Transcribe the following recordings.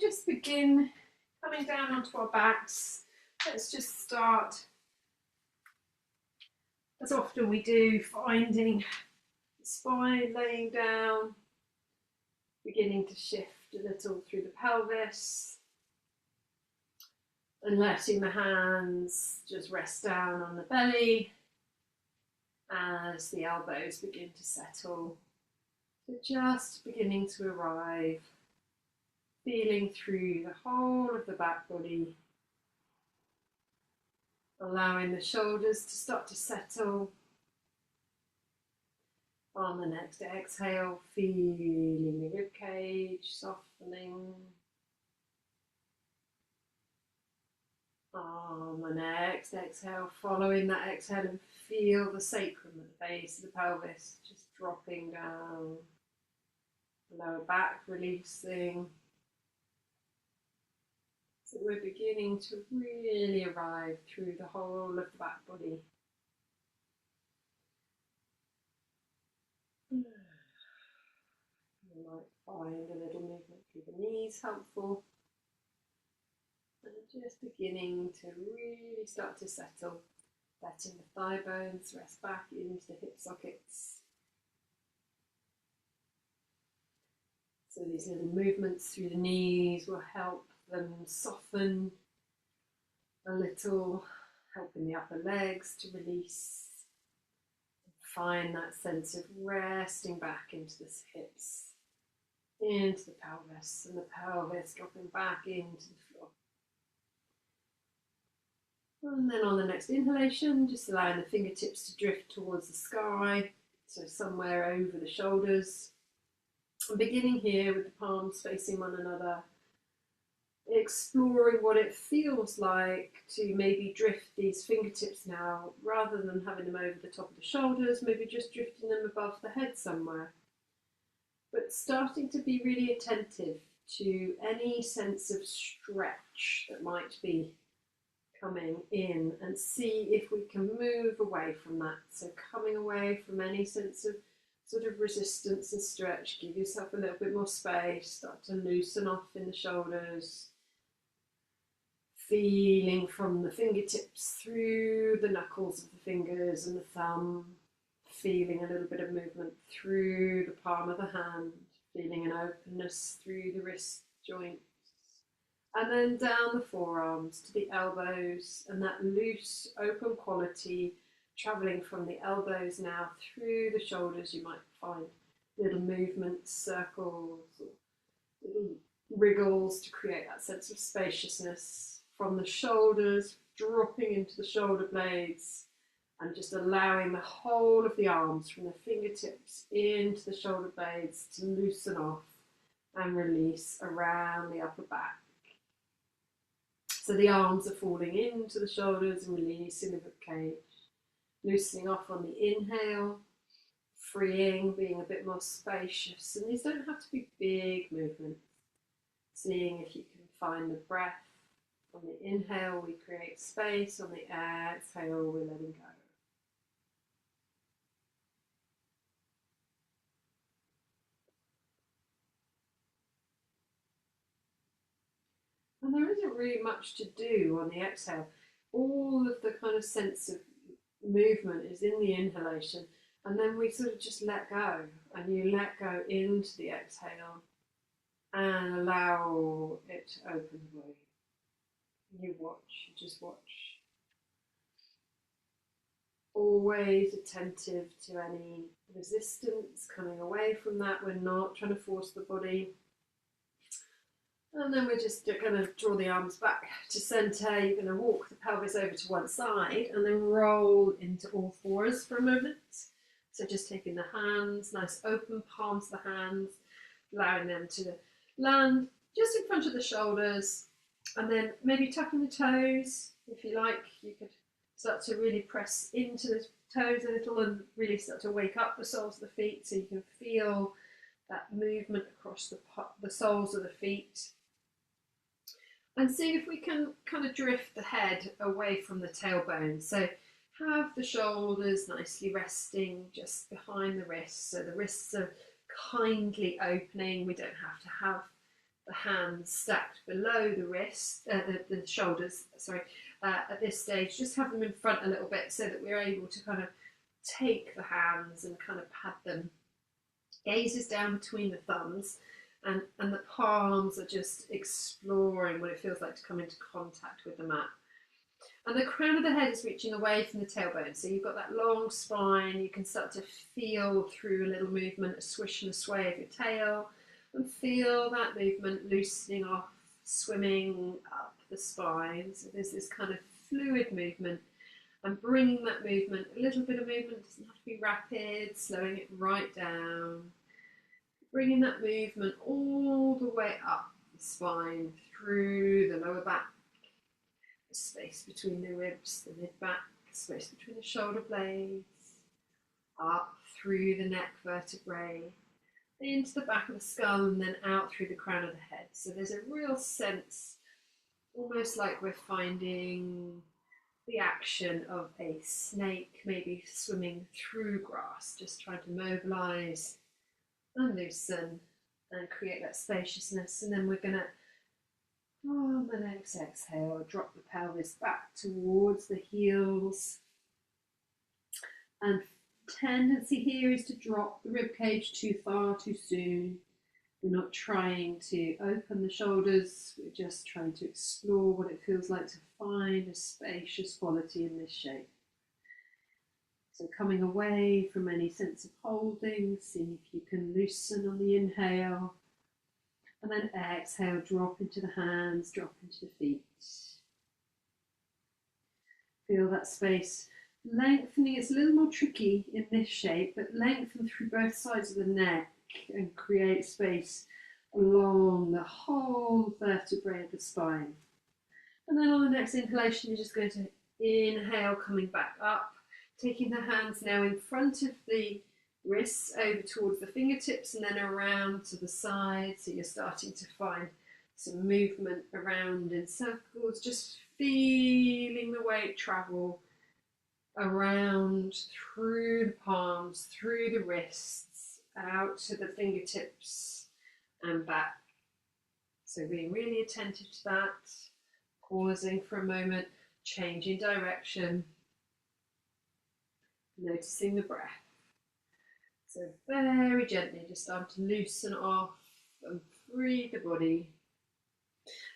just begin coming down onto our backs. Let's just start, as often we do, finding the spine laying down, beginning to shift a little through the pelvis, and letting the hands just rest down on the belly as the elbows begin to settle. So just beginning to arrive, feeling through the whole of the back body, allowing the shoulders to start to settle. On the next exhale, feeling the ribcage softening. On the next exhale, following that exhale, and feel the sacrum at the base of the pelvis just dropping down. Lower back releasing. So we're beginning to really arrive through the whole of the back body. You might find a little movement through the knees helpful. And just beginning to really start to settle, letting the thigh bones rest back into the hip sockets. So these little movements through the knees will help them soften a little, helping the upper legs to release. Find that sense of resting back into the hips, into the pelvis, and the pelvis dropping back into the floor. And then on the next inhalation, just allowing the fingertips to drift towards the sky, so somewhere over the shoulders. And beginning here with the palms facing one another, exploring what it feels like to maybe drift these fingertips now, rather than having them over the top of the shoulders, maybe just drifting them above the head somewhere. But starting to be really attentive to any sense of stretch that might be coming in, and see if we can move away from that. So coming away from any sense of sort of resistance and stretch, give yourself a little bit more space, start to loosen off in the shoulders, feeling from the fingertips through the knuckles of the fingers and the thumb, feeling a little bit of movement through the palm of the hand, feeling an openness through the wrist joints, and then down the forearms to the elbows, and that loose, open quality travelling from the elbows now through the shoulders. You might find little movements, circles, or little wriggles to create that sense of spaciousness from the shoulders, dropping into the shoulder blades, and just allowing the whole of the arms from the fingertips into the shoulder blades to loosen off and release around the upper back. So the arms are falling into the shoulders and releasing the ribcage. Loosening off on the inhale, freeing, being a bit more spacious. And these don't have to be big movements. Seeing if you can find the breath. On the inhale, we create space. On the exhale, we're letting go. And there isn't really much to do on the exhale. All of the kind of sense of movement is in the inhalation, and then we sort of just let go, and you let go into the exhale and allow it to open away. You watch, you just watch. Always attentive to any resistance coming away from that. We're not trying to force the body. And then we're just going to draw the arms back to centre. You're going to walk the pelvis over to one side and then roll into all fours for a moment. So just taking the hands, nice open palms of the hands, allowing them to land just in front of the shoulders, and then maybe tucking the toes. If you like, you could start to really press into the toes a little and really start to wake up the soles of the feet, so you can feel that movement across the soles of the feet. And see if we can kind of drift the head away from the tailbone. So have the shoulders nicely resting just behind the wrists. So the wrists are kindly opening. We don't have to have the hands stacked below the wrist, the shoulders, sorry, at this stage. Just have them in front a little bit so that we're able to kind of take the hands and kind of pad them. Gaze is down between the thumbs, and the palms are just exploring what it feels like to come into contact with the mat. And the crown of the head is reaching away from the tailbone. So you've got that long spine. You can start to feel through a little movement, a swish and a sway of your tail, and feel that movement loosening off, swimming up the spine. So there's this kind of fluid movement, and bringing that movement, a little bit of movement, doesn't have to be rapid, slowing it right down. Bringing that movement all the way up the spine, through the lower back, the space between the ribs, the mid-back, the space between the shoulder blades, up through the neck vertebrae, into the back of the skull, and then out through the crown of the head. So there's a real sense, almost like we're finding the action of a snake maybe swimming through grass, just trying to mobilize and loosen and create that spaciousness. And then we're going to, on the next exhale, drop the pelvis back towards the heels. And tendency here is to drop the ribcage too far too soon. We're not trying to open the shoulders, we're just trying to explore what it feels like to find a spacious quality in this shape. So coming away from any sense of holding, seeing if you can loosen on the inhale, and then exhale, drop into the hands, drop into the feet. Feel that space lengthening. It's a little more tricky in this shape, but lengthen through both sides of the neck and create space along the whole vertebrae of the spine. And then on the next inhalation, you're just going to inhale, coming back up, taking the hands now in front of the wrists over towards the fingertips and then around to the side. So you're starting to find some movement around in circles, just feeling the weight travel around through the palms, through the wrists, out to the fingertips and back. So being really attentive to that, pausing for a moment, changing direction, noticing the breath. So very gently just start to loosen off and free the body.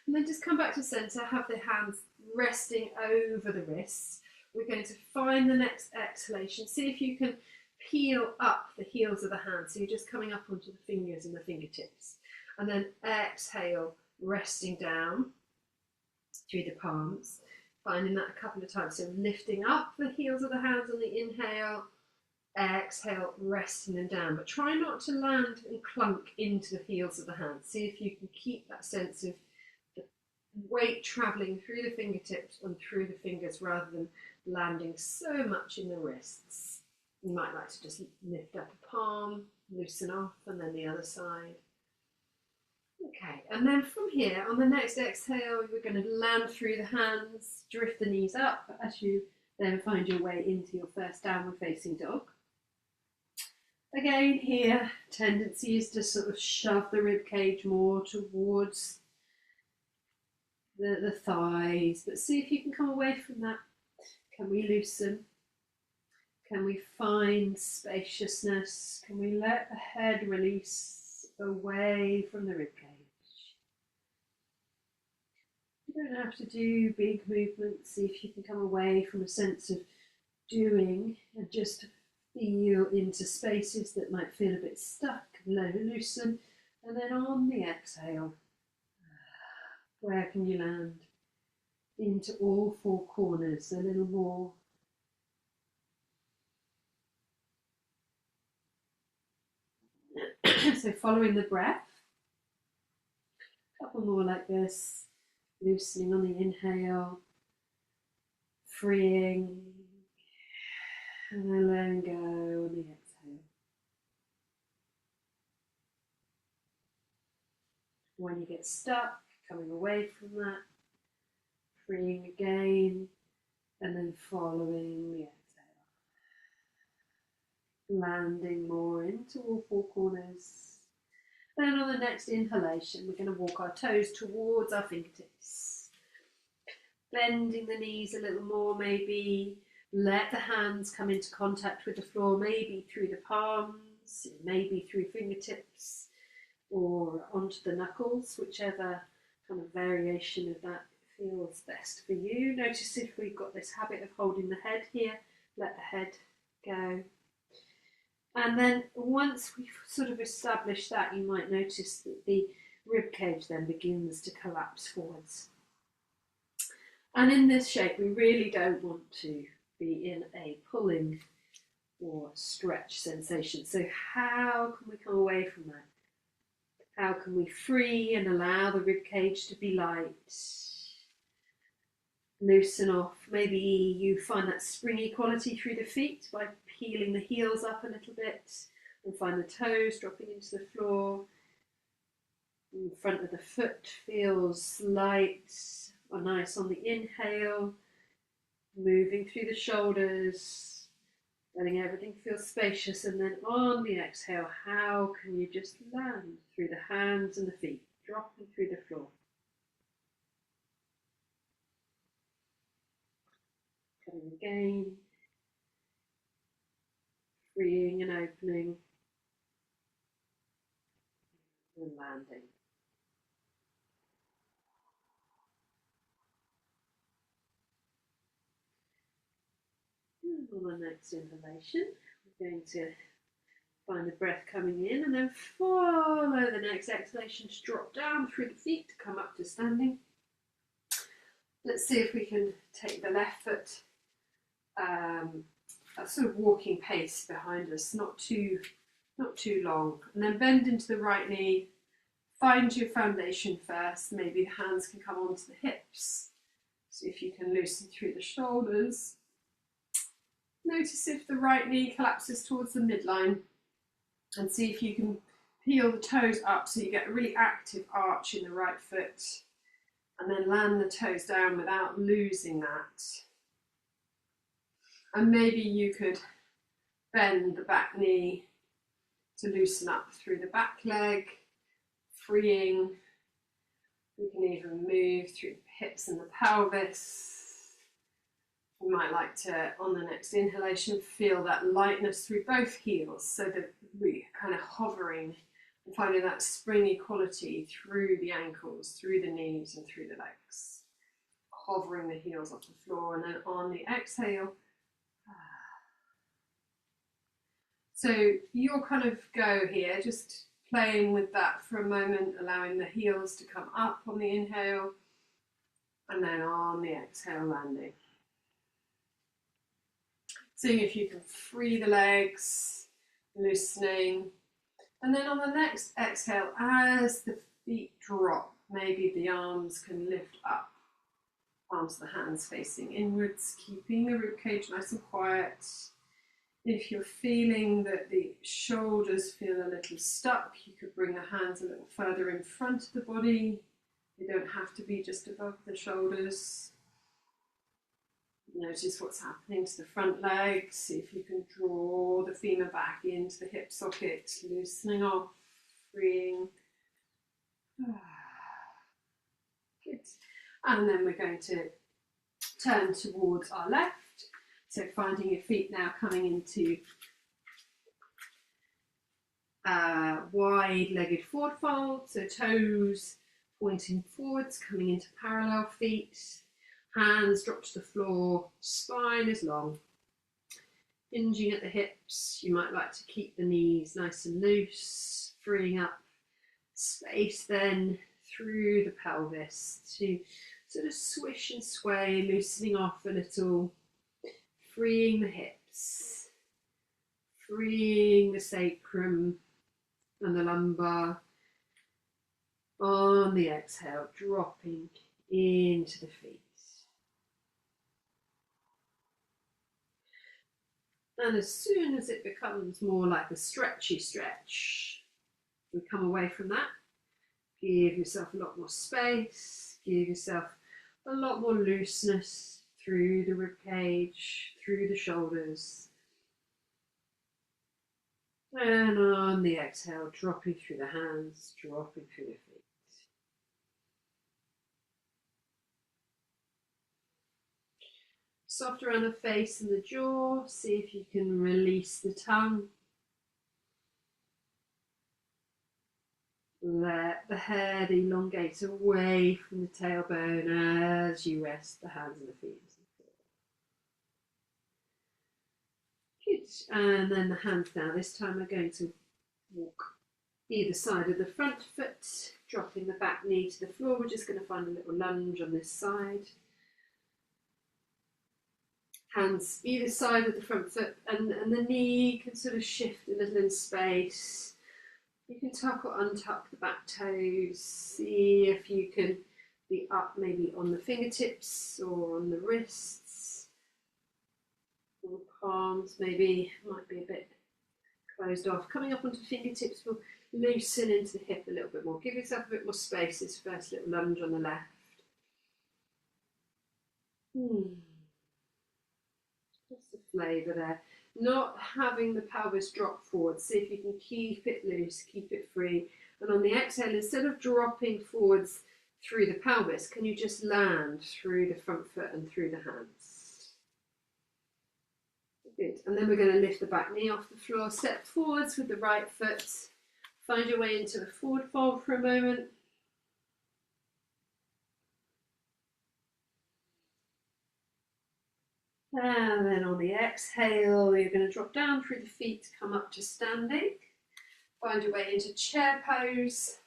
And then just come back to center, have the hands resting over the wrists. We're going to find the next exhalation. See if you can peel up the heels of the hands. So you're just coming up onto the fingers and the fingertips. And then exhale, resting down through the palms. Finding that a couple of times. So lifting up the heels of the hands on the inhale. Exhale, resting them down. But try not to land and clunk into the heels of the hands. See if you can keep that sense of the weight travelling through the fingertips and through the fingers rather than landing so much in the wrists. You might like to just lift up a palm, loosen off, and then the other side. Okay, and then from here, on the next exhale, we're going to land through the hands, drift the knees up as you then find your way into your first downward facing dog. Again, here, tendency is to sort of shove the rib cage more towards the thighs, but see if you can come away from that. Can we loosen? Can we find spaciousness? Can we let the head release away from the rib cage? You don't have to do big movements. See if you can come away from a sense of doing and just feel into spaces that might feel a bit stuck. Let it loosen, and then on the exhale, where can you land? Into all four corners, a little more. So following the breath, a couple more like this, loosening on the inhale, freeing, and then letting go on the exhale. When you get stuck, coming away from that, freeing again, and then following the exhale. Landing more into all four corners. then on the next inhalation, we're going to walk our toes towards our fingertips. Bending the knees a little more, maybe let the hands come into contact with the floor, maybe through the palms, maybe through fingertips, or onto the knuckles, whichever kind of variation of that feels best for you. Notice if we've got this habit of holding the head here, let the head go. And then once we've sort of established that, you might notice that the rib cage then begins to collapse forwards. And in this shape, we really don't want to be in a pulling or stretch sensation. So how can we come away from that? How can we free and allow the rib cage to be light? Loosen off. Maybe you find that springy quality through the feet by peeling the heels up a little bit, and find the toes dropping into the floor. The front of the foot feels light or nice on the inhale, moving through the shoulders, letting everything feel spacious, and then on the exhale, how can you just land through the hands and the feet, dropping through the floor. Coming again, freeing and opening, and landing. And on the next inhalation, we're going to find the breath coming in, and then follow the next exhalation to drop down through the feet to come up to standing. Let's see if we can take the left foot a sort of walking pace behind us, not too long, and then bend into the right knee. Find your foundation first. Maybe the hands can come onto the hips. See if you can loosen through the shoulders. Notice if the right knee collapses towards the midline, and see if you can peel the toes up so you get a really active arch in the right foot, and then land the toes down without losing that. And maybe you could bend the back knee to loosen up through the back leg, freeing. We can even move through the hips and the pelvis. We might like to, on the next inhalation, feel that lightness through both heels, so that we're kind of hovering and finding that springy quality through the ankles, through the knees and through the legs. Hovering the heels off the floor, and then on the exhale. So you'll kind of go here, just playing with that for a moment, allowing the heels to come up on the inhale, and then on the exhale, landing. Seeing if you can free the legs, loosening. And then on the next exhale, as the feet drop, maybe the arms can lift up. Arms of the hands facing inwards, keeping the ribcage nice and quiet. If you're feeling that the shoulders feel a little stuck, you could bring the hands a little further in front of the body. They don't have to be just above the shoulders. Notice what's happening to the front legs. See if you can draw the femur back into the hip socket, loosening off, freeing. Good. And then we're going to turn towards our left. So finding your feet now coming into wide-legged forward fold. So toes pointing forwards, coming into parallel feet. Hands drop to the floor, spine is long. Hinging at the hips, you might like to keep the knees nice and loose, freeing up space then through the pelvis to sort of swish and sway, loosening off a little, freeing the hips, freeing the sacrum and the lumbar. On the exhale, dropping into the feet. And as soon as it becomes more like a stretchy stretch, we come away from that. Give yourself a lot more space, give yourself a lot more looseness through the ribcage, through the shoulders. And on the exhale, dropping through the hands, dropping through the feet. Soft around the face and the jaw. See if you can release the tongue. Let the head elongate away from the tailbone as you rest the hands and the feet. Good. And then the hands down. This time we're going to walk either side of the front foot, dropping the back knee to the floor. We're just going to find a little lunge on this side. Hands either side of the front foot, and the knee can sort of shift a little in space. You can tuck or untuck the back toes. See if you can be up maybe on the fingertips or on the wrists. Or the palms maybe might be a bit closed off. Coming up onto fingertips will loosen into the hip a little bit more. Give yourself a bit more space. This first little lunge on the left. Just the flavour there. Not having the pelvis drop forward. See if you can keep it loose, keep it free. And on the exhale, instead of dropping forwards through the pelvis, can you just land through the front foot and through the hands? Good. And then we're going to lift the back knee off the floor, step forwards with the right foot. Find your way into the forward fold for a moment. And then on the exhale, you're going to drop down through the feet, come up to standing. Find your way into chair pose.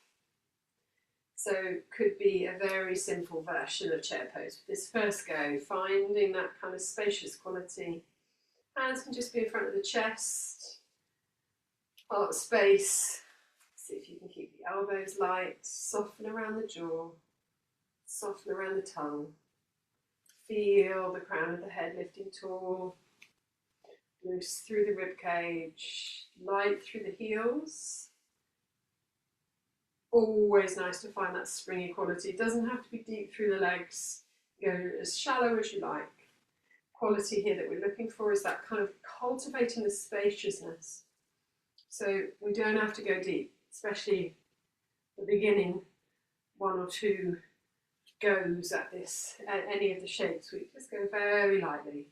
So could be a very simple version of chair pose. This first go, finding that kind of spacious quality. Hands can just be in front of the chest, heart space. See if you can keep the elbows light, soften around the jaw, soften around the tongue. Feel the crown of the head lifting tall, loose through the rib cage, light through the heels. Always nice to find that springy quality. It doesn't have to be deep through the legs. Go as shallow as you like. Quality here that we're looking for is that kind of cultivating the spaciousness. So we don't have to go deep, especially the beginning one or two goes at this, at any of the shapes. We just go very lightly,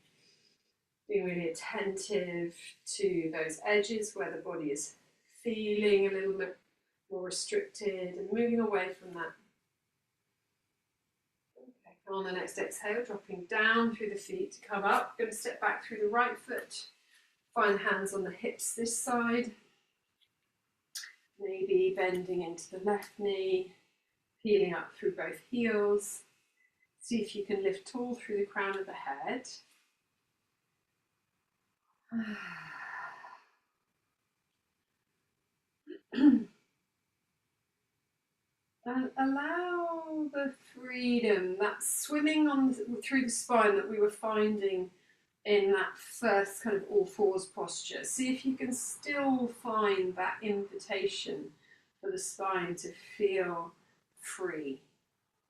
being really attentive to those edges where the body is feeling a little bit more restricted and moving away from that. Okay, on the next exhale, dropping down through the feet to come up. Going to step back through the right foot, find hands on the hips this side, maybe bending into the left knee, peeling up through both heels. See if you can lift tall through the crown of the head. And allow the freedom, that swimming on through the spine that we were finding in that first kind of all fours posture. See if you can still find that invitation for the spine to feel free.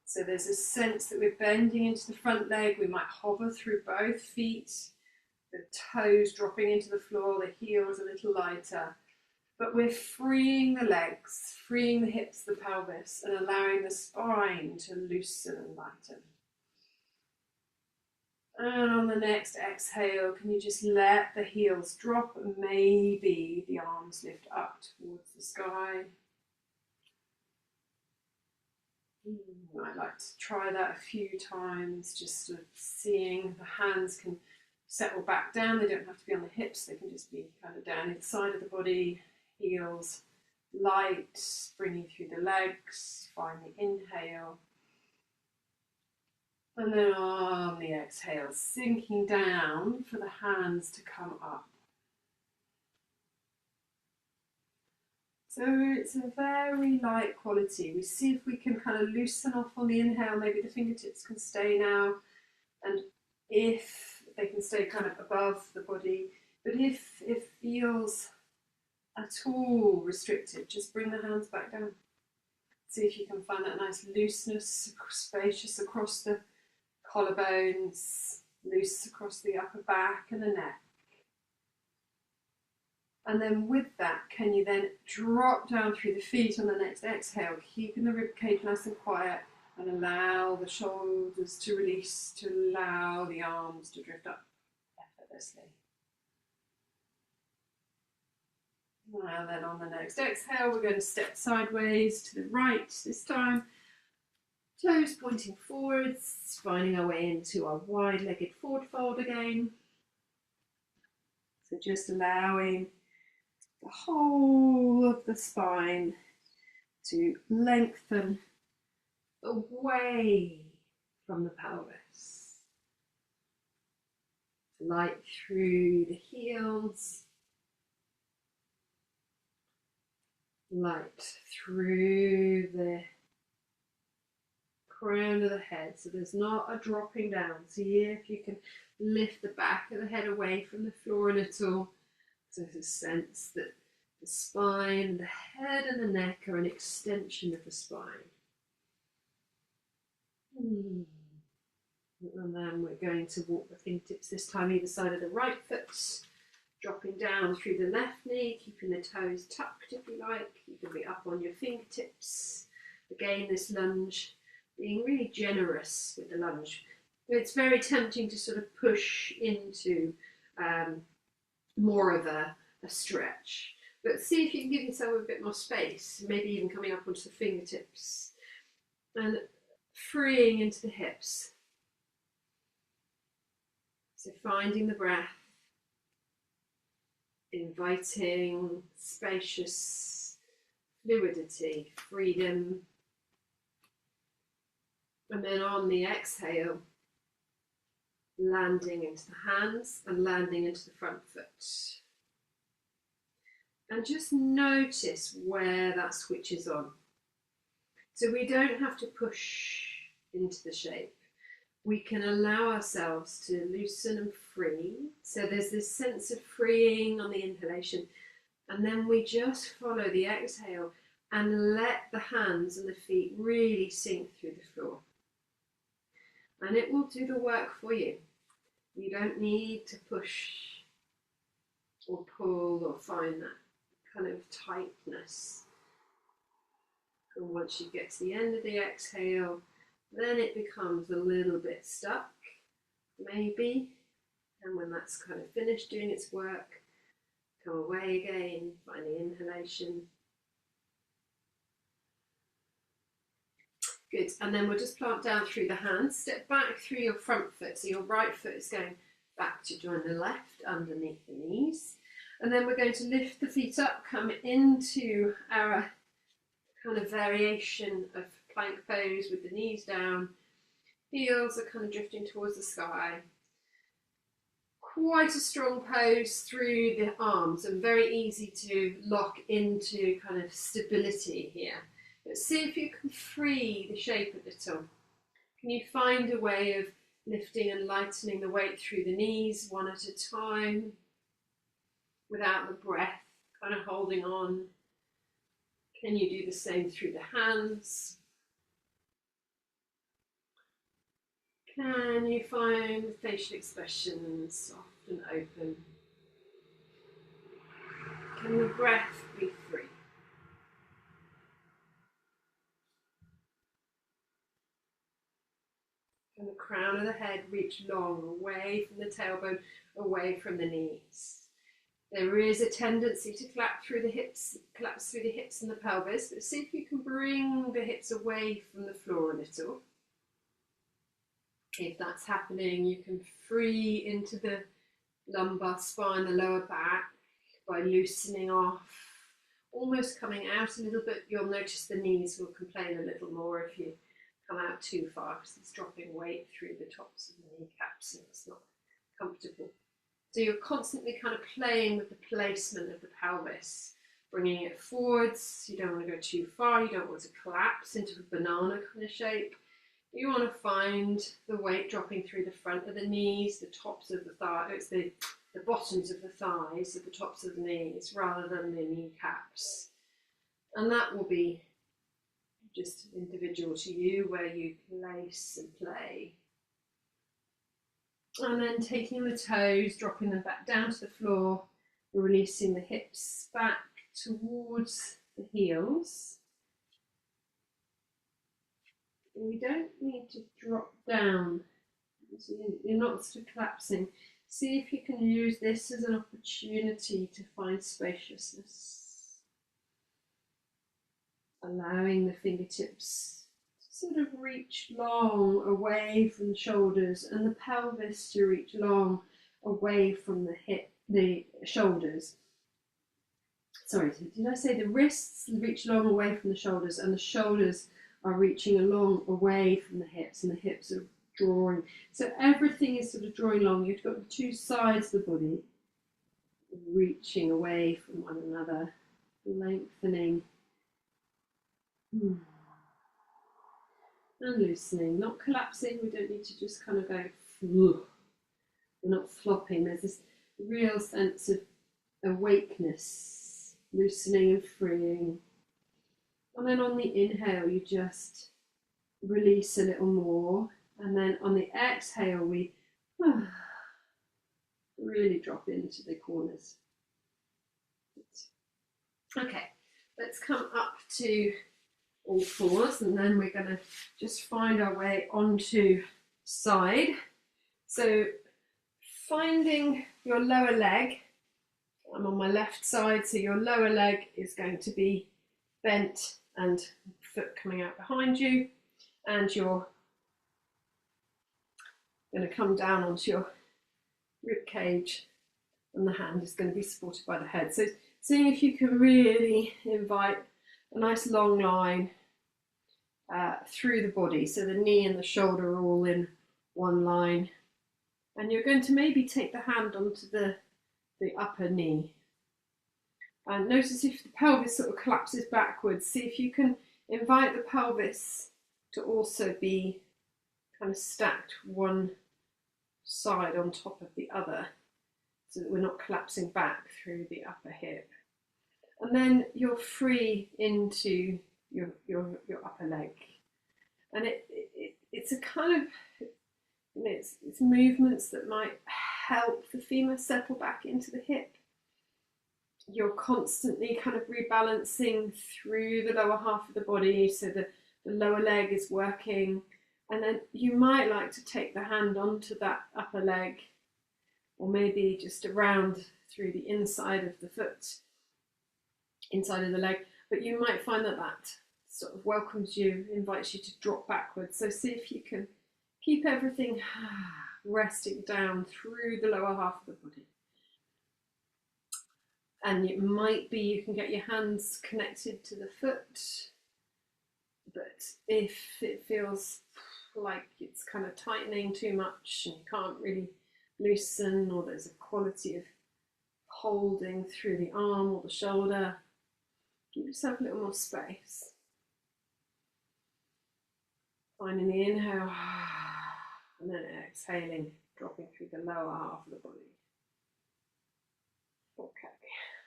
So there's a sense that we're bending into the front leg. We might hover through both feet, the toes dropping into the floor, the heels a little lighter. But we're freeing the legs, freeing the hips, the pelvis, and allowing the spine to loosen and lighten. And on the next exhale, can you just let the heels drop and maybe the arms lift up towards the sky? I'd like to try that a few times, just sort of seeing the hands can settle back down. They don't have to be on the hips, they can just be kind of down inside of the body. Heels light, bringing through the legs. Find the inhale. And then on the exhale, sinking down for the hands to come up. So it's a very light quality. We see if we can kind of loosen off on the inhale. Maybe the fingertips can stay now. And if they can stay kind of above the body. But if it feels at all restricted, just bring the hands back down. See if you can find that nice looseness, spacious across the collarbones, loose across the upper back and the neck. And then with that, can you then drop down through the feet on the next exhale, keeping the ribcage nice and quiet, and allow the shoulders to release, to allow the arms to drift up effortlessly. And then on the next exhale, we're going to step sideways to the right this time. Toes pointing forwards, finding our way into our wide-legged forward fold again. So just allowing the whole of the spine to lengthen away from the pelvis. Light through the heels. Light through the crown of the head, so there's not a dropping down. See if you can lift the back of the head away from the floor a little, so there's a sense that the spine, the head and the neck are an extension of the spine. And then we're going to walk the fingertips this time either side of the right foot, dropping down through the left knee, keeping the toes tucked if you like. You can be up on your fingertips. Again, this lunge, being really generous with the lunge. It's very tempting to sort of push into more of a stretch. But see if you can give yourself a bit more space, maybe even coming up onto the fingertips. And freeing into the hips. So finding the breath. Inviting spacious fluidity, freedom, and then on the exhale, landing into the hands and landing into the front foot. And just notice where that switches on. So we don't have to push into the shape. We can allow ourselves to loosen and free. So there's this sense of freeing on the inhalation, and then we just follow the exhale and let the hands and the feet really sink through the floor. And it will do the work for you. You don't need to push or pull or find that kind of tightness. And once you get to the end of the exhale, then it becomes a little bit stuck, maybe. And when that's kind of finished doing its work, come away again, find the inhalation. Good, and then we'll just plant down through the hands, step back through your front foot, so your right foot is going back to join the left underneath the knees. And then we're going to lift the feet up, come into our kind of variation of plank pose with the knees down, heels are kind of drifting towards the sky. Quite a strong pose through the arms and very easy to lock into kind of stability here. But see if you can free the shape a little. Can you find a way of lifting and lightening the weight through the knees one at a time without the breath kind of holding on? Can you do the same through the hands? Can you find the facial expressions soft and open? Can the breath be free? Can the crown of the head reach long, away from the tailbone, away from the knees? There is a tendency to collapse through the hips and the pelvis, but see if you can bring the hips away from the floor a little. If that's happening, you can free into the lumbar spine, the lower back, by loosening off, almost coming out a little bit. You'll notice the knees will complain a little more if you come out too far, because it's dropping weight through the tops of the kneecaps and it's not comfortable. So you're constantly kind of playing with the placement of the pelvis, bringing it forwards. You don't want to go too far. You don't want to collapse into a banana kind of shape. You want to find the weight dropping through the front of the knees, the tops of the thighs, the bottoms of the thighs, at the tops of the knees, rather than the kneecaps. And that will be just individual to you, where you place and play. And then taking the toes, dropping them back down to the floor, releasing the hips back towards the heels. We don't need to drop down, so you're not sort of collapsing. See if you can use this as an opportunity to find spaciousness, allowing the fingertips to sort of reach long away from the shoulders and the pelvis to reach long away from the shoulders. Sorry, did I say the wrists reach long away from the shoulders and the shoulders are reaching along away from the hips and the hips are drawing. So everything is sort of drawing long. You've got the two sides of the body reaching away from one another, lengthening and loosening, not collapsing. We don't need to just kind of go, we're not flopping. There's this real sense of awakeness, loosening and freeing. And then on the inhale, you just release a little more. And then on the exhale, we really drop into the corners. Okay, let's come up to all fours, and then we're going to just find our way onto side. So finding your lower leg, I'm on my left side, so your lower leg is going to be bent and foot coming out behind you, and you're going to come down onto your rib cage, and the hand is going to be supported by the head. So seeing if you can really invite a nice long line through the body, so the knee and the shoulder are all in one line, and you're going to maybe take the hand onto the upper knee. And notice if the pelvis sort of collapses backwards, see if you can invite the pelvis to also be kind of stacked one side on top of the other, so that we're not collapsing back through the upper hip. And then you're free into your upper leg. And it's a kind of, it's movements that might help the femur settle back into the hip. You're constantly kind of rebalancing through the lower half of the body, so the lower leg is working. And then you might like to take the hand onto that upper leg, or maybe just around through the inside of the foot, inside of the leg. But you might find that that sort of welcomes you, invites you to drop backwards. So see if you can keep everything resting down through the lower half of the body. And it might be you can get your hands connected to the foot, but if it feels like it's kind of tightening too much and you can't really loosen, or there's a quality of holding through the arm or the shoulder, give yourself a little more space. Finding the inhale and then exhaling, dropping through the lower half of the body. Okay.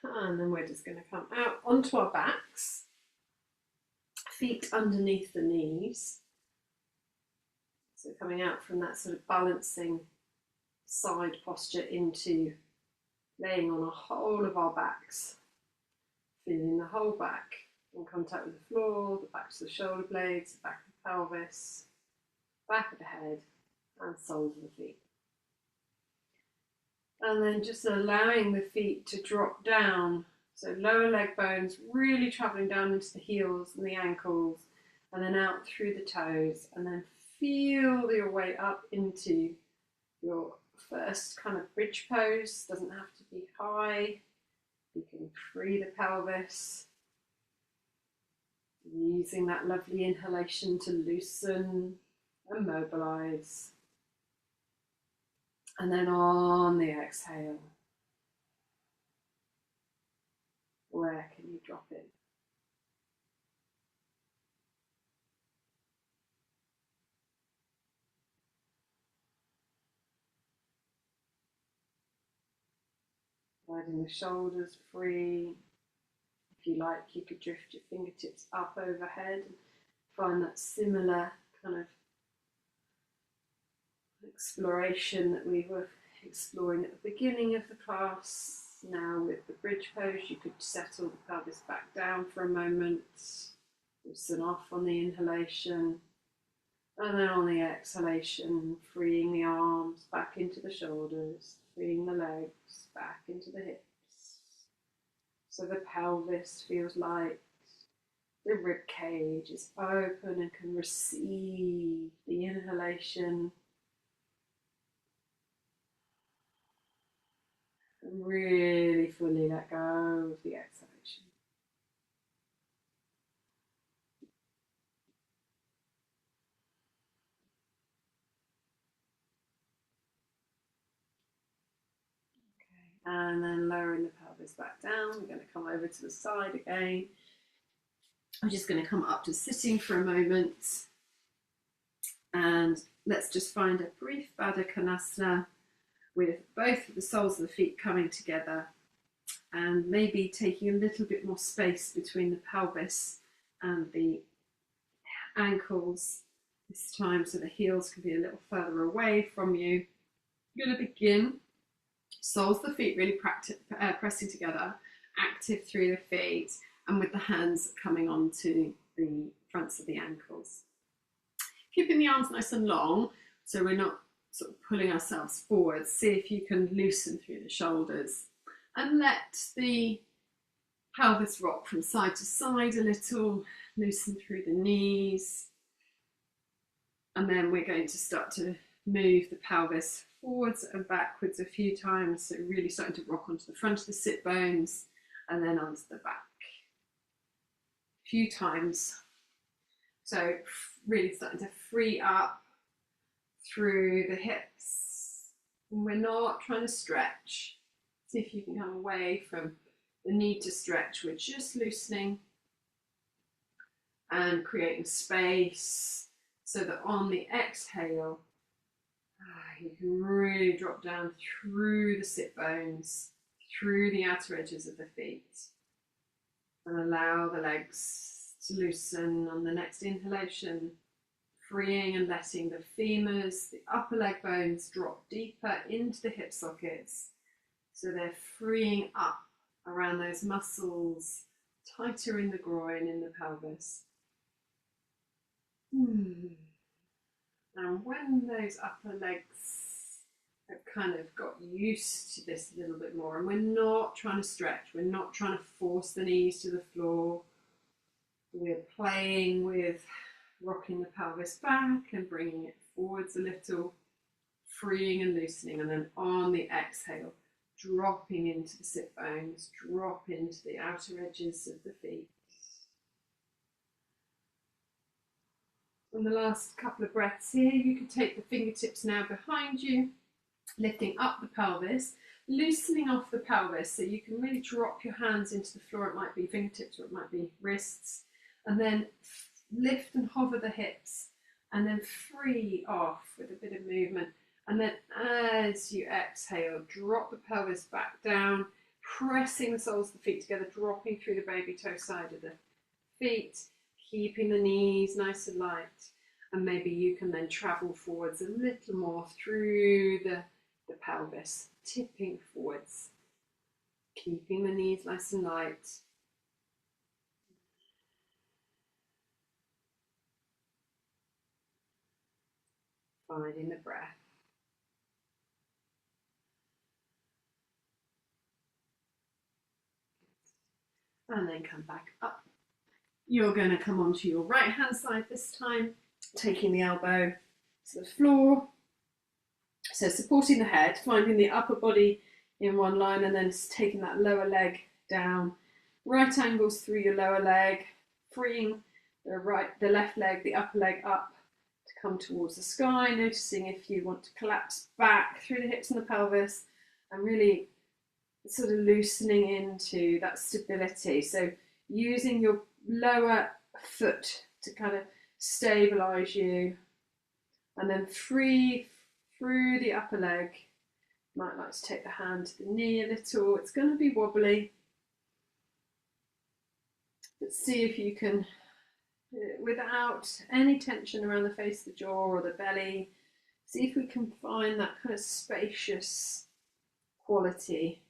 And then we're just going to come out onto our backs, feet underneath the knees. So coming out from that sort of balancing side posture into laying on a whole of our backs, feeling the whole back in contact with the floor, the backs of the shoulder blades, the back of the pelvis, back of the head, and soles of the feet. And then just allowing the feet to drop down. So lower leg bones really traveling down into the heels and the ankles, and then out through the toes, and then feel your way up into your first kind of bridge pose. Doesn't have to be high. You can free the pelvis, using that lovely inhalation to loosen and mobilize. And then on the exhale, where can you drop in? Letting the shoulders free. If you like, you could drift your fingertips up overhead and find that similar kind of exploration that we were exploring at the beginning of the class. Now with the bridge pose, you could settle the pelvis back down for a moment, loosen off on the inhalation, and then on the exhalation, freeing the arms back into the shoulders, freeing the legs back into the hips. So the pelvis feels light, the rib cage is open and can receive the inhalation. And really fully let go of the exhalation. Okay. And then lowering the pelvis back down. We're going to come over to the side again. I'm just going to come up to sitting for a moment. And let's just find a brief Baddha Konasana with both of the soles of the feet coming together and maybe taking a little bit more space between the pelvis and the ankles this time, so the heels can be a little further away from you. You're going to begin soles of the feet really pressing together, active through the feet, and with the hands coming onto the fronts of the ankles. Keeping the arms nice and long, so we're not sort of pulling ourselves forward. See if you can loosen through the shoulders and let the pelvis rock from side to side a little, loosen through the knees. And then we're going to start to move the pelvis forwards and backwards a few times, so really starting to rock onto the front of the sit bones and then onto the back. A few times. So really starting to free up through the hips. And we're not trying to stretch. See if you can come away from the need to stretch. We're just loosening and creating space so that on the exhale, you can really drop down through the sit bones, through the outer edges of the feet, and allow the legs to loosen on the next inhalation, freeing and letting the femurs, the upper leg bones drop deeper into the hip sockets, so they're freeing up around those muscles, tighter in the groin, in the pelvis. And when those upper legs have kind of got used to this a little bit more, and we're not trying to stretch, we're not trying to force the knees to the floor, we're playing with rocking the pelvis back and bringing it forwards a little, freeing and loosening, and then on the exhale, dropping into the sit bones, drop into the outer edges of the feet. On the last couple of breaths here, you could take the fingertips now behind you, lifting up the pelvis, loosening off the pelvis so you can really drop your hands into the floor. It might be fingertips or it might be wrists, and then lift and hover the hips, and then free off with a bit of movement. And then as you exhale, drop the pelvis back down, pressing the soles of the feet together, dropping through the baby toe side of the feet, keeping the knees nice and light. And maybe you can then travel forwards a little more through the pelvis, tipping forwards, keeping the knees nice and light. Finding the breath. And then come back up. You're going to come onto your right hand side this time, taking the elbow to the floor. So supporting the head, finding the upper body in one line, and then taking that lower leg down. Right angles through your lower leg, freeing the left leg, the upper leg up to come towards the sky, noticing if you want to collapse back through the hips and the pelvis, and really sort of loosening into that stability. So using your lower foot to kind of stabilize you, and then free through the upper leg. Might like to take the hand to the knee a little. It's going to be wobbly, but see if you can, without any tension around the face of the jaw or the belly, see if we can find that kind of spacious quality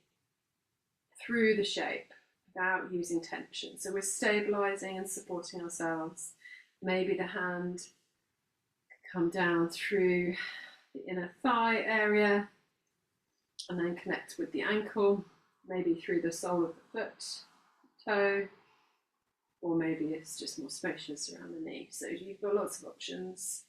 through the shape without using tension. So we're stabilizing and supporting ourselves. Maybe the hand come down through the inner thigh area and then connect with the ankle, maybe through the sole of the foot, toe, or maybe it's just more spacious around the knee. So you've got lots of options.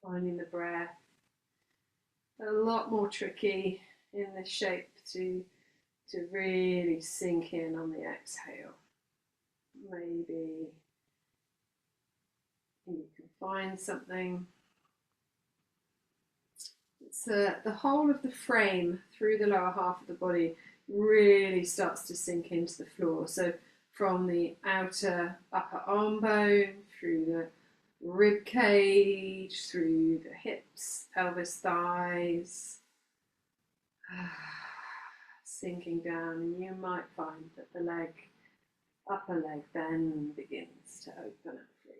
Finding the breath. A lot more tricky in this shape to really sink in on the exhale. Maybe you can find something. It's the whole of the frame through the lower half of the body really starts to sink into the floor. So from the outer upper arm bone, through the rib cage, through the hips, pelvis, thighs, sinking down, and you might find that the leg, upper leg, then begins to open up free.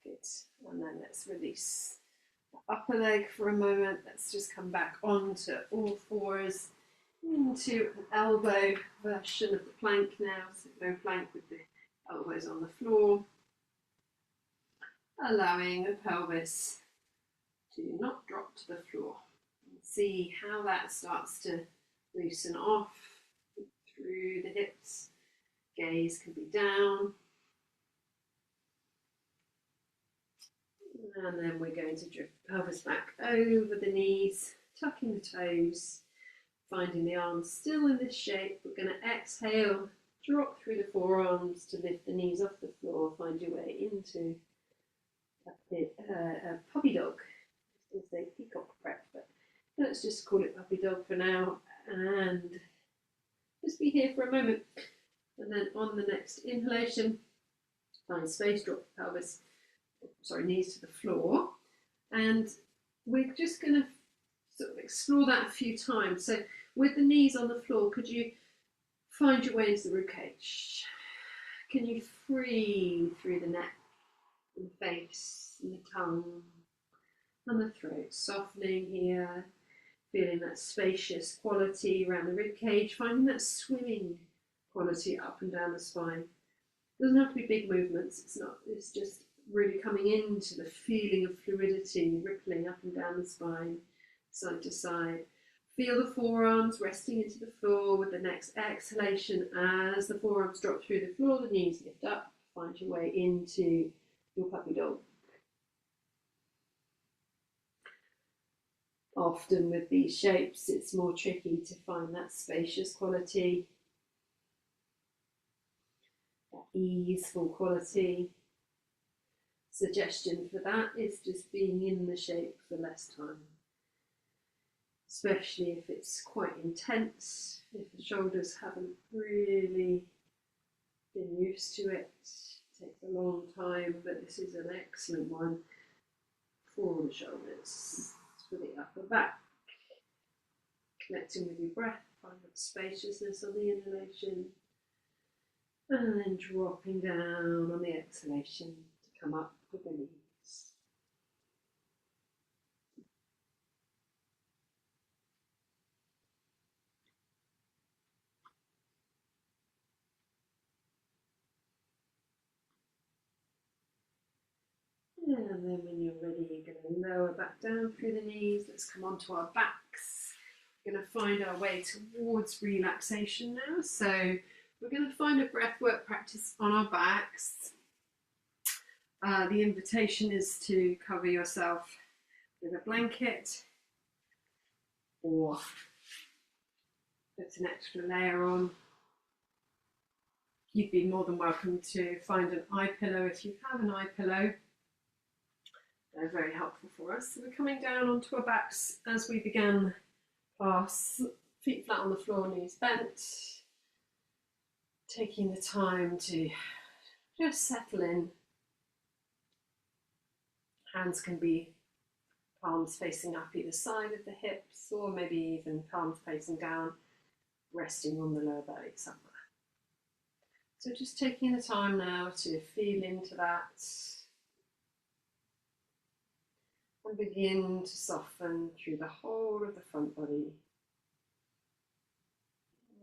Good, and then let's release the upper leg for a moment. Let's just come back onto all fours into an elbow version of the plank now, so no plank with the elbows on the floor, allowing the pelvis to not drop to the floor. And see how that starts to loosen off through the hips. Gaze can be down. And then we're going to drift the pelvis back over the knees, tucking the toes, finding the arms still in this shape. We're going to exhale, drop through the forearms to lift the knees off the floor, find your way into a puppy dog. I was going to say peacock prep, but let's just call it puppy dog for now, and just be here for a moment. And then on the next inhalation, find space, drop the pelvis, knees to the floor, and we're just going to sort of explore that a few times. So with the knees on the floor, could you find your way into the ribcage? Can you breathe through the neck and the face and the tongue and the throat, softening here, feeling that spacious quality around the ribcage, finding that swimming quality up and down the spine. It doesn't have to be big movements, it's just really coming into the feeling of fluidity, rippling up and down the spine, side to side. Feel the forearms resting into the floor with the next exhalation. As the forearms drop through the floor, the knees lift up, find your way into your puppy dog. Often with these shapes, it's more tricky to find that spacious quality, that easeful quality. Suggestion for that is just being in the shape for less time, especially if it's quite intense, if the shoulders haven't really been used to it. It takes a long time, but this is an excellent one for the shoulders, for the upper back. Connecting with your breath, find that spaciousness on the inhalation, and then dropping down on the exhalation to come up with the knees. And then when you're ready, you're going to lower back down through the knees. Let's come onto our backs. We're going to find our way towards relaxation now. So we're going to find a breathwork practice on our backs. The invitation is to cover yourself with a blanket or put an extra layer on. You'd be more than welcome to find an eye pillow if you have an eye pillow. They're very helpful for us. So we're coming down onto our backs as we began class, feet flat on the floor, knees bent, taking the time to just settle in. Hands can be palms facing up either side of the hips, or maybe even palms facing down, resting on the lower belly somewhere. So just taking the time now to feel into that and begin to soften through the whole of the front body.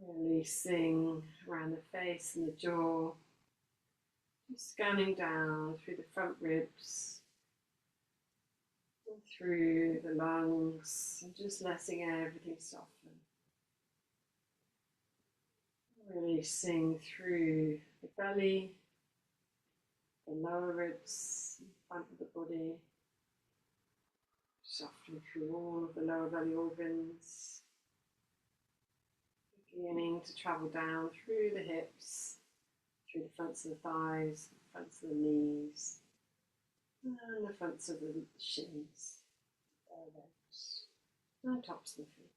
Releasing around the face and the jaw, just scanning down through the front ribs, and through the lungs, and just letting everything soften. Releasing through the belly, the lower ribs, the front of the body, softening through all of the lower belly organs. Beginning to travel down through the hips, through the fronts of the thighs, the fronts of the knees, and the fronts of the shins, their legs, and tops of the feet.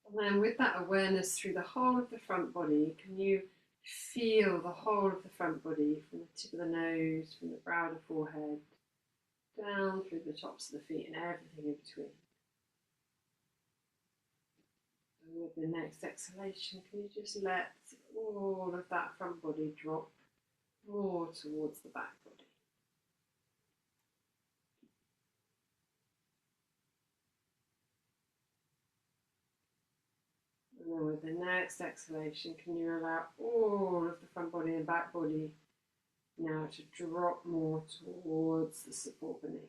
And then with that awareness through the whole of the front body, can you feel the whole of the front body from the tip of the nose, from the brow to the forehead, down through the tops of the feet and everything in between. And with the next exhalation, can you just let all of that front body drop more towards the back body? And then with the next exhalation, can you allow all of the front body and back body now to drop more towards the support beneath?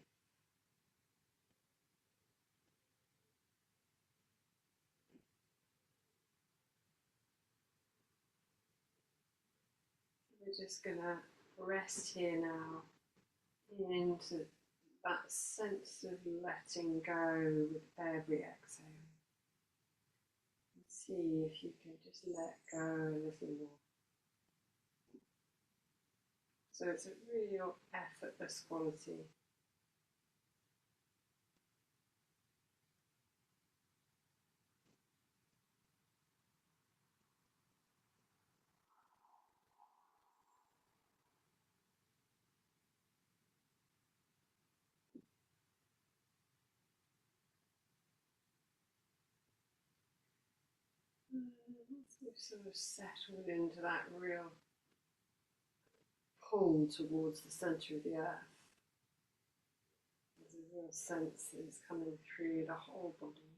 We're just going to rest here now into that sense of letting go with every exhale. And see if you can just let go a little more. So it's a real effortless quality. We've sort of settled into that real pull towards the centre of the earth. There's a real sense that is coming through the whole body.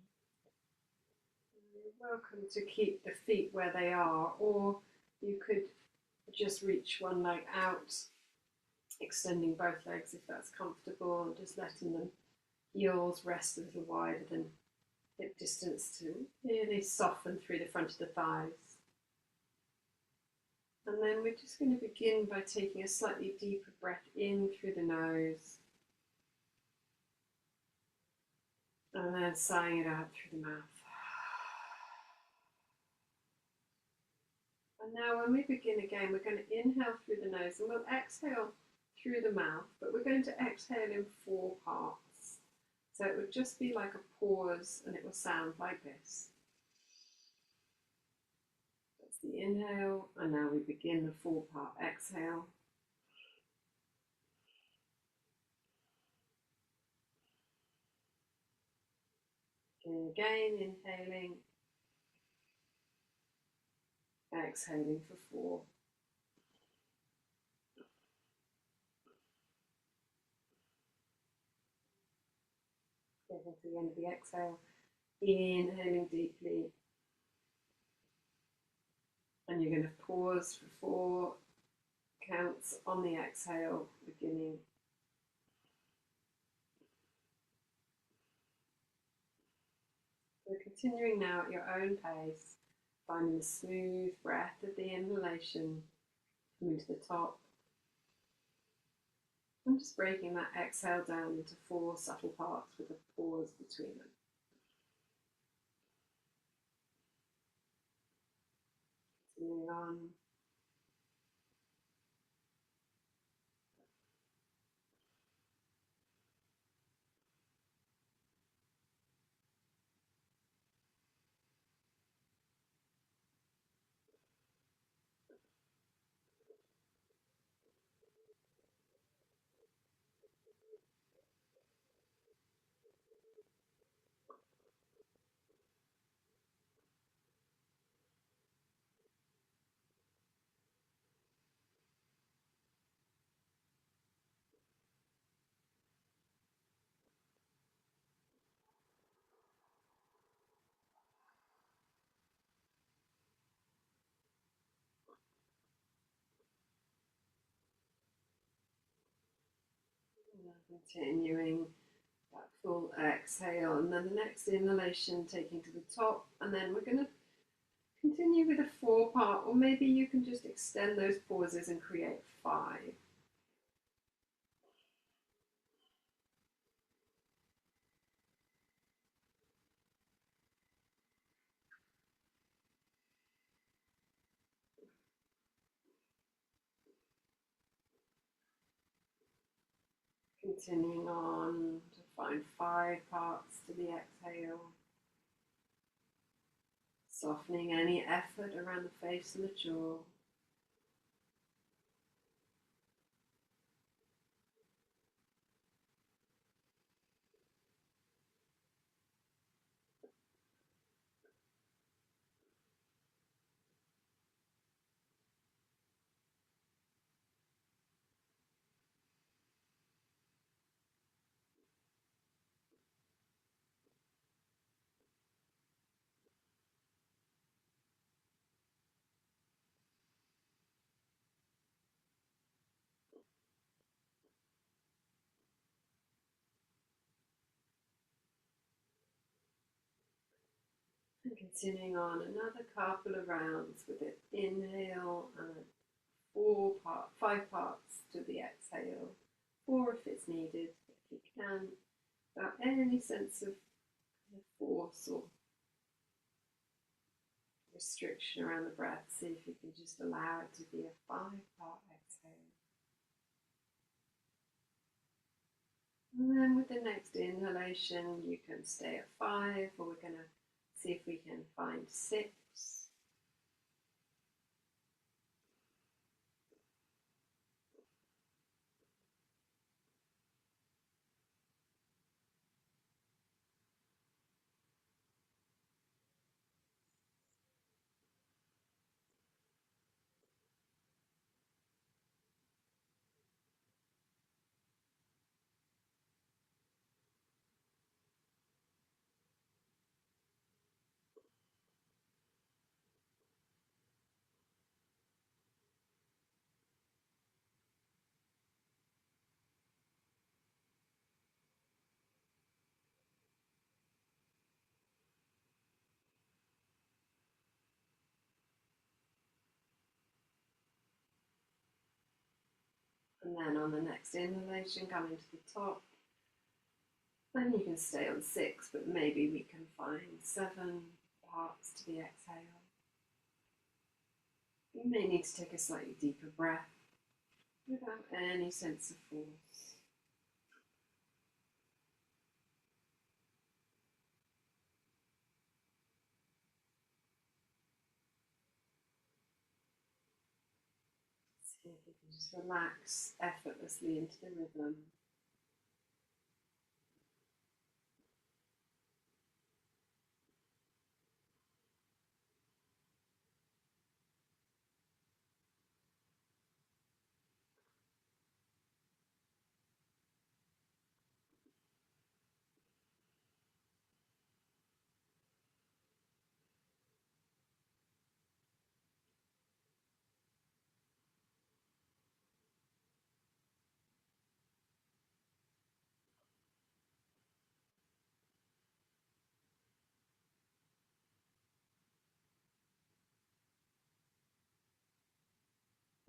You're welcome to keep the feet where they are, or you could just reach one leg out, extending both legs if that's comfortable, and just letting the heels rest a little wider than hip distance to really soften through the front of the thighs. And then we're just going to begin by taking a slightly deeper breath in through the nose, and then sighing it out through the mouth. And now when we begin again, we're going to inhale through the nose and we'll exhale through the mouth, but we're going to exhale in 4 parts. So it would just be like a pause and it will sound like this. That's the inhale, and now we begin the 4-part exhale. And again, inhaling, exhaling for 4. Getting to the end of the exhale, inhaling deeply, and you're going to pause for 4 counts on the exhale, beginning. We're continuing now at your own pace, finding the smooth breath of the inhalation coming to the top. I'm just breaking that exhale down into 4 subtle parts with a pause between them. Continuing on. Continuing that full exhale, and then the next inhalation taking to the top, and then we're going to continue with a 4-part, or maybe you can just extend those pauses and create 5. Continuing on to find 5 parts to the exhale. Softening any effort around the face and the jaw. And continuing on another couple of rounds with it. Inhale and 5 parts to the exhale. 4 if it's needed, if you can, without any sense of force or restriction around the breath. See if you can just allow it to be a 5-part exhale. And then with the next inhalation, you can stay at 5, or we're going to see if we can find 6. And then on the next inhalation, coming to the top. And you can stay on 6, but maybe we can find 7 parts to the exhale. You may need to take a slightly deeper breath without any sense of force. See if you can just relax effortlessly into the rhythm.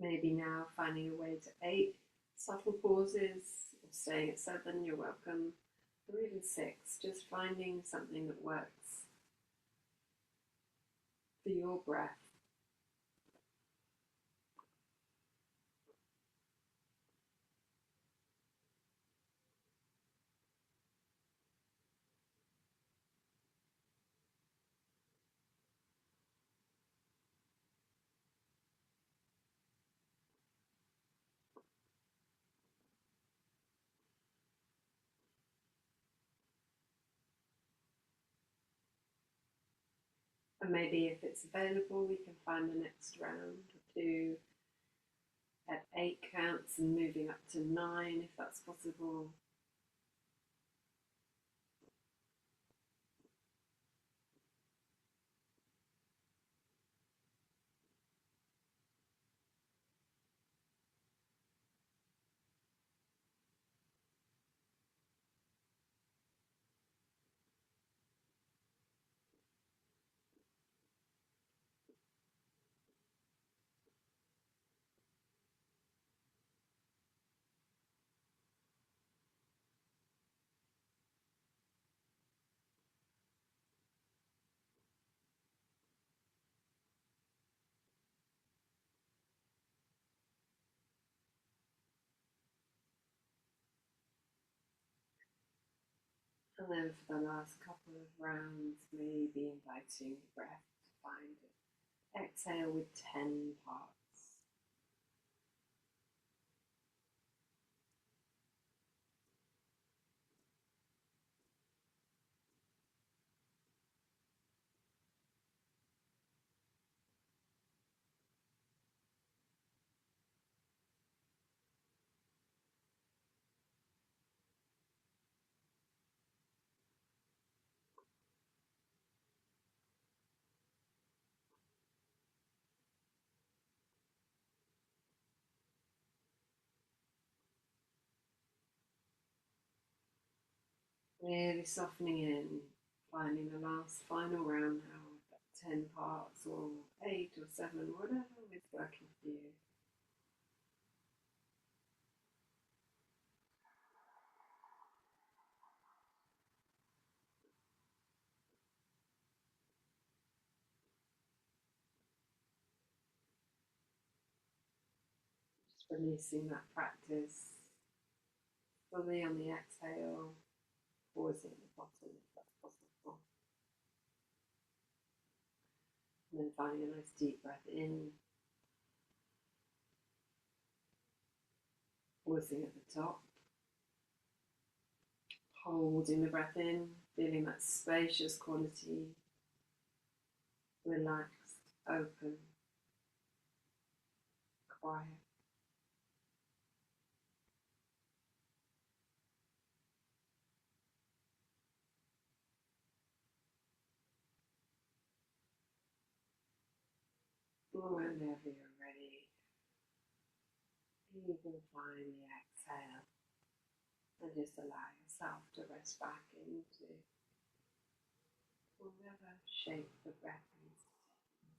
Maybe now finding a way to 8 subtle pauses, or staying at 7, you're welcome, or even 6, just finding something that works for your breath. And maybe if it's available, we can find the next round or 2 at 8 counts and moving up to 9 if that's possible. And then for the last couple of rounds, maybe inviting the breath to find it. Exhale with 10 parts. Really softening in, finding the last final round now with 10 parts or 8 or 7, whatever is working for you. Just releasing that practice fully on the exhale, pausing at the bottom if that's possible. And then finding a nice deep breath in, pausing at the top, holding the breath in, feeling that spacious quality, relaxed, open, quiet. Whenever you're ready, you can find the exhale and just allow yourself to rest back into whatever shape the breath needs to take.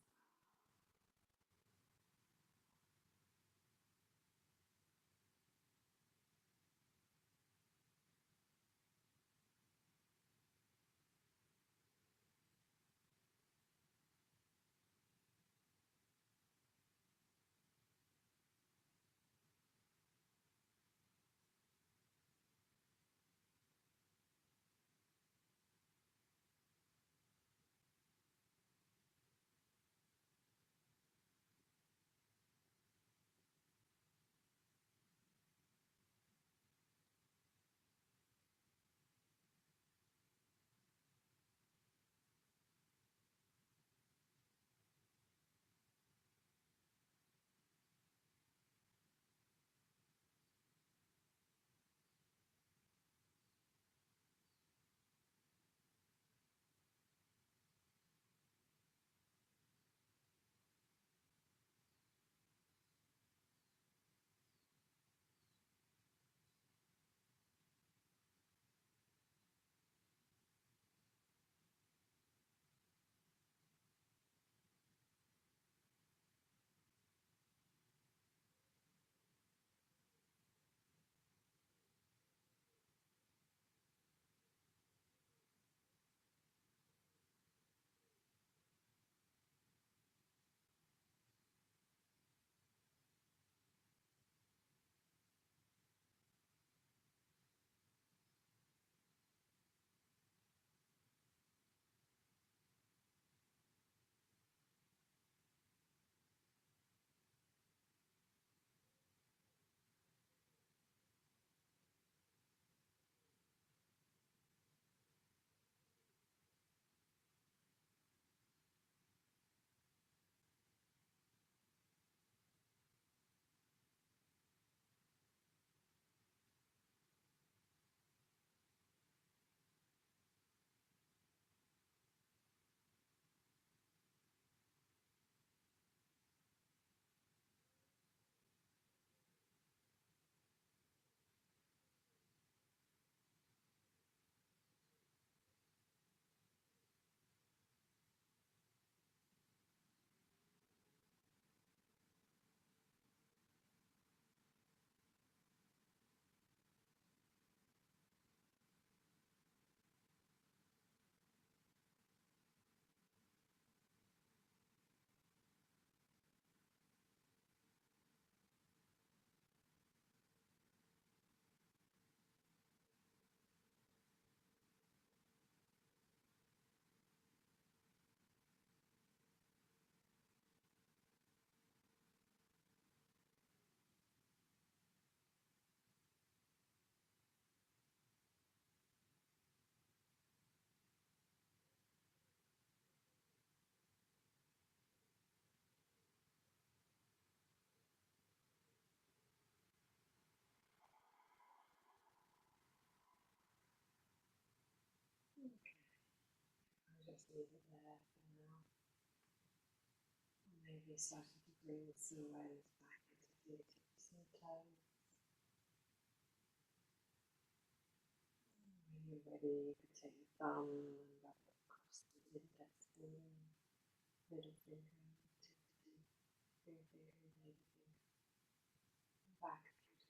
just leave it there for now. Or maybe starting to bring some awareness back into the fingertips and toes. When you're ready, you can take your thumb and rub it across the index finger, middle finger, tip finger, ring finger, and baby finger. Back a few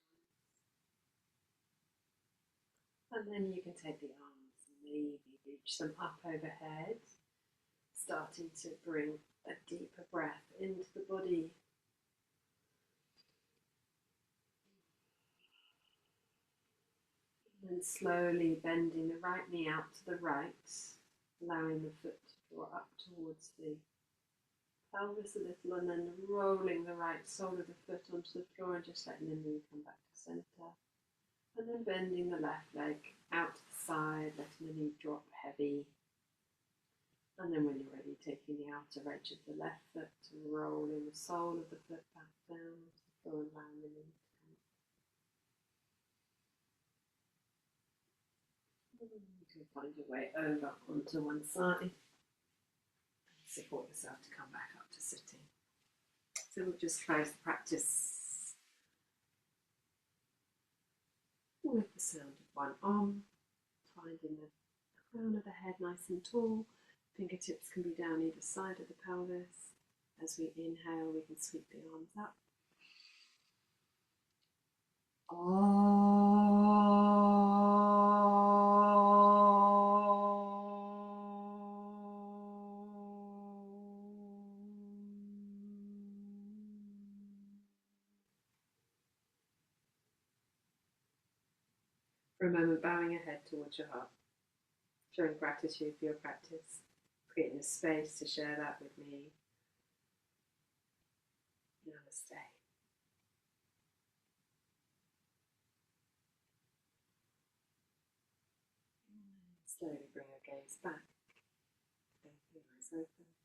times. And then you can take the arms and maybe reach them up overhead, starting to bring a deeper breath into the body. And slowly bending the right knee out to the right, allowing the foot to draw up towards the pelvis a little, and then rolling the right sole of the foot onto the floor and just letting the knee come back to centre. And then bending the left leg out to the side, letting the knee drop heavy. And then when you're ready, taking the outer edge of the left foot and rolling the sole of the foot back down to the floor and allowing the knee to come up. You can find your way over onto one side and support yourself to come back up to sitting. So we'll just close the practice with the sound of one arm, finding the crown of the head nice and tall. Fingertips can be down either side of the pelvis. As we inhale, we can sweep the arms up. For a moment, bowing your head towards your heart, showing gratitude for your practice, creating a space to share that with me. Namaste. Slowly bring your gaze back, both your eyes open.